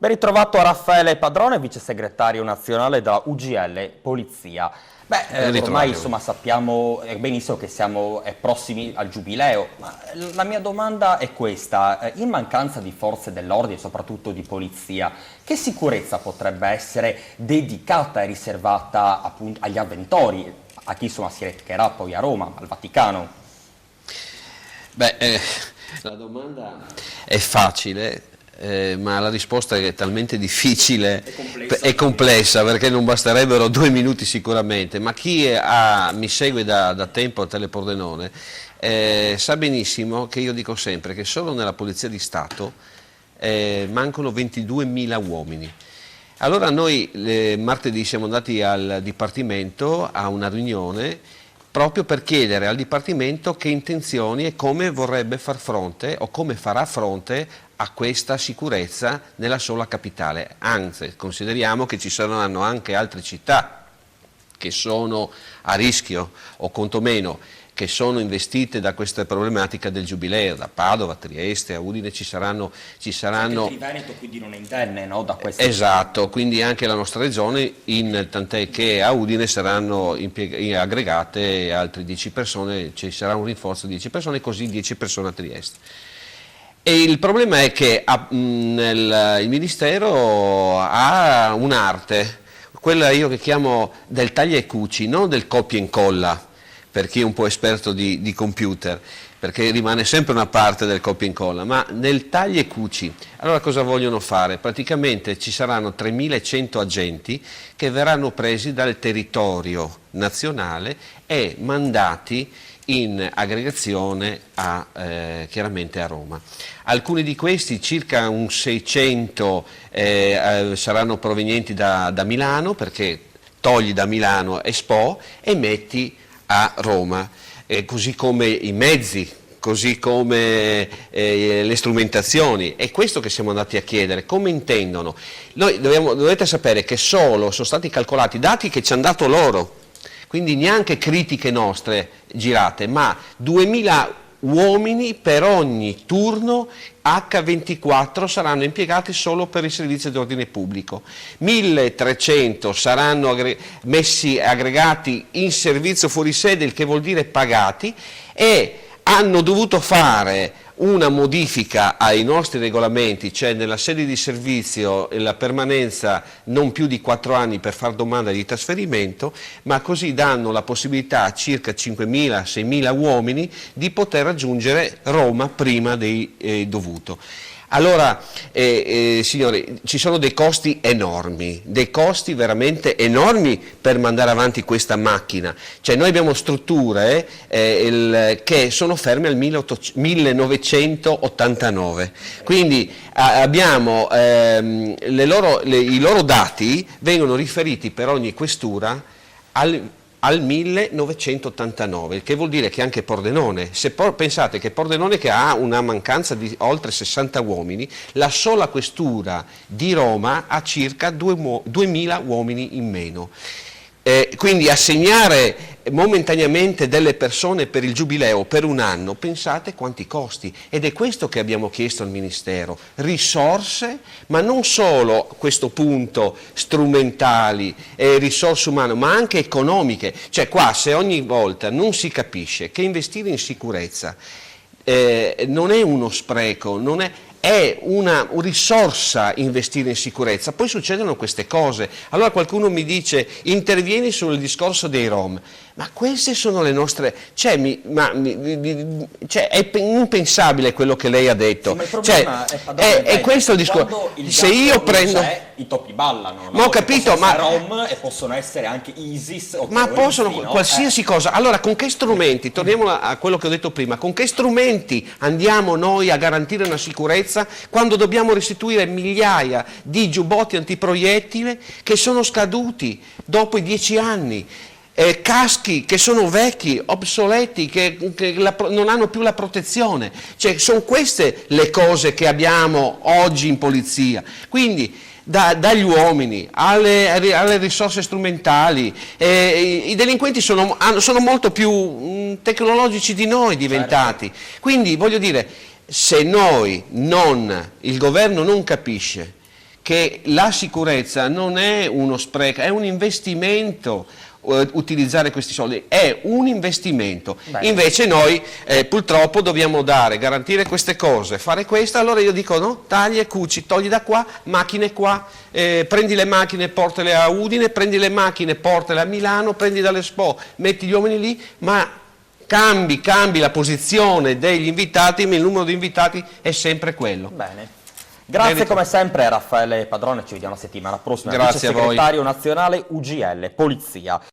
Ben ritrovato a Raffaele Padrone, vice segretario nazionale della UGL Polizia. Ormai insomma, sappiamo benissimo che siamo prossimi al giubileo, ma la mia domanda è questa: in mancanza di forze dell'ordine, soprattutto di polizia, che sicurezza potrebbe essere dedicata e riservata appunto agli avventori, a chi insomma si recherà poi a Roma, al Vaticano? La domanda è facile. Ma la risposta è talmente difficile e complessa, perché non basterebbero 2 minuti sicuramente, ma chi mi segue da tempo a Telepordenone sa benissimo che io dico sempre che solo nella Polizia di Stato mancano 22.000 uomini. Allora noi martedì siamo andati al Dipartimento a una riunione proprio per chiedere al Dipartimento che intenzioni e come vorrebbe far fronte o come farà fronte a questa sicurezza nella sola capitale. Anzi, consideriamo che ci saranno anche altre città che sono a rischio o quantomeno che sono investite da questa problematica del giubileo, da Padova, Trieste, a Udine ci saranno... Anche il Veneto quindi non è indenne, no? Da questa Esatto, quindi anche la nostra regione, tant'è che a Udine saranno aggregate altre 10 persone, ci sarà un rinforzo di 10 persone, così 10 persone a Trieste. E il problema è che il Ministero ha un'arte, quella io che chiamo del taglia e cuci, non del copia e incolla, per chi è un po' esperto di computer, perché rimane sempre una parte del copia e incolla, ma nel taglia e cuci. Allora cosa vogliono fare? Praticamente ci saranno 3.100 agenti che verranno presi dal territorio nazionale e mandati in aggregazione chiaramente a Roma. Alcuni di questi, circa un 600, saranno provenienti da Milano, perché togli da Milano Expo e metti a Roma, così come i mezzi, così come le strumentazioni. È questo che siamo andati a chiedere, come intendono. Dovete sapere che sono stati calcolati dati che ci hanno dato loro, quindi neanche critiche nostre girate, ma 2.000 uomini per ogni turno H24 saranno impiegati solo per il servizio di ordine pubblico, 1.300 saranno aggregati in servizio fuori sede, il che vuol dire pagati, e hanno dovuto fare una modifica ai nostri regolamenti, cioè nella sede di servizio la permanenza non più di 4 anni per far domanda di trasferimento, ma così danno la possibilità a circa 5.000-6.000 uomini di poter raggiungere Roma prima del dovuto. Allora, signori, ci sono dei costi enormi, dei costi veramente enormi per mandare avanti questa macchina. Cioè noi abbiamo strutture che sono ferme al 1989, quindi abbiamo i loro dati vengono riferiti per ogni questura al 1989, il che vuol dire che anche Pordenone, se pensate che Pordenone, che ha una mancanza di oltre 60 uomini, la sola questura di Roma ha circa 2.000 uomini in meno. Quindi assegnare momentaneamente delle persone per il giubileo per un anno, pensate quanti costi, ed è questo che abbiamo chiesto al Ministero: risorse, ma non solo a questo punto strumentali, risorse umane, ma anche economiche. Cioè qua, se ogni volta non si capisce che investire in sicurezza non è uno spreco, è una risorsa investire in sicurezza, poi succedono queste cose. Allora qualcuno mi dice: intervieni sul discorso dei Rom, ma queste sono le nostre, è impensabile quello che lei ha detto. Sì, è questo il discorso. Se io prendo i topi ballano, no? Ma ho capito, ma Rom e possono essere anche ISIS o ma possono no? qualsiasi cosa. Allora, con che strumenti, torniamo a quello che ho detto prima, con che strumenti andiamo noi a garantire una sicurezza quando dobbiamo restituire migliaia di giubbotti antiproiettile che sono scaduti dopo i 10 anni? Caschi che sono vecchi, obsoleti, che non hanno più la protezione. Cioè, sono queste le cose che abbiamo oggi in polizia. Quindi dagli uomini alle risorse strumentali, i delinquenti sono molto più tecnologici di noi diventati. Certo. Quindi voglio dire, se il governo non capisce che la sicurezza non è uno spreco, è un investimento. Utilizzare questi soldi è un investimento. Beh. Invece noi purtroppo dobbiamo garantire queste cose, fare questo. Allora io dico no, tagli e cuci, togli da qua, macchine qua, prendi le macchine, portale a Udine, prendi le macchine, portale a Milano, prendi dall'Expo, metti gli uomini lì, ma cambi la posizione degli invitati, ma il numero di invitati è sempre quello. Bene. Grazie come sempre Raffaele Padrone, ci vediamo la settimana prossima. Grazie a voi. Vice segretario nazionale UGL, Polizia.